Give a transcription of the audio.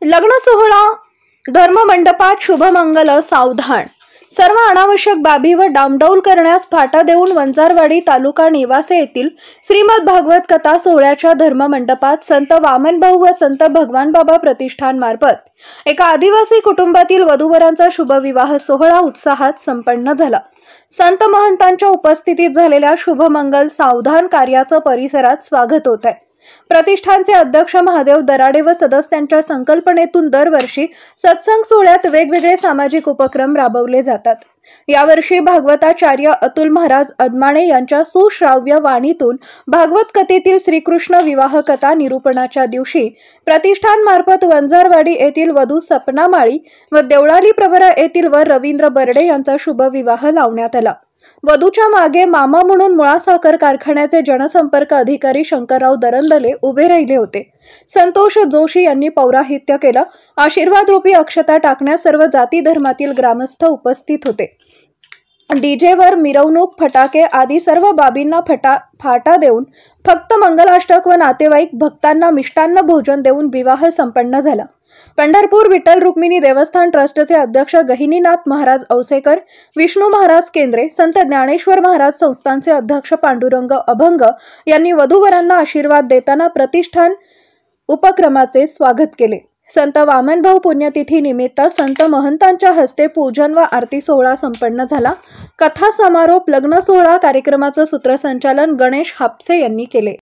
लग्न सोहळा धर्ममंडपात शुभमंगल सावधान। सर्व अनावश्यक बाबी व डामडौल करण्यास फाटा देऊन वंजारवाडी तालुका निवासे येथील श्रीमद भागवत कथा सोहळ्याच्या धर्ममंडपात संत वामनभाऊ व संत भगवानबाबा प्रतिष्ठान मार्फत एका आदिवासी कुटुंबातील वधूवरांचा शुभविवाह सोहळा उत्साहात संपन्न झाला। संत महंतांच्या उपस्थितीत झालेल्या शुभमंगल सावधान कार्याचं परिसरात स्वागत होत आहे। प्रतिष्ठानचे अध्यक्ष महादेव दराडे व सदस्यांच्या संकल्पनेतून दरवर्षी सत्संग सोहळ्यात वेगवेगळे सामाजिक उपक्रम राबवले जातात। यावर्षी भागवताचार्य अतुल महाराज अदमाणे यांच्या सुश्राव्य वाणीतून भागवत कथेतील श्रीकृष्ण विवाह कथा निरूपणाच्या दिवशी प्रतिष्ठान मार्फत वंजारवाडी येथील वधू सपना माळी व देवळाली प्रवरा येथील व रवींद्र बर्डे यांचा शुभविवाह लावण्यात आला। वधूच्या मागे मामा म्हणून मुळा साखर कारखान्याचे जनसंपर्क अधिकारी शंकरराव दरंदले उभे राहिले होते। संतोष जोशी यांनी पौराहित्य केलं। आशीर्वाद रूपी अक्षता टाकण्यास सर्व जाती धर्मातील ग्रामस्थ उपस्थित होते। डीजे वर मिरवणूक, फटाके आदी सर्व बाबींना फाटा देऊन फक्त मंगलाष्टक व नातेवाईक भक्तांना मिष्टान्न भोजन देऊन विवाह संपन्न झाला। पंढरपूर विठ्ठल रुक्मिणी देवस्थान ट्रस्टचे अध्यक्ष गहिनीनाथ महाराज औसेकर, विष्णू महाराज केंद्रे, संत ज्ञानेश्वर महाराज संस्थानचे अध्यक्ष पांडुरंग अभंग यांनी वधूवरांना आशीर्वाद देताना प्रतिष्ठान उपक्रमाचे स्वागत केले। संत वामनभाऊ पुण्यतिथी निमित्त संत महंतांच्या हस्ते पूजन व आरती सोहळा संपन्न झाला। कथा समारोप लग्न सोहळा कार्यक्रमाचं सूत्रसंचालन गणेश हापसे यांनी केले।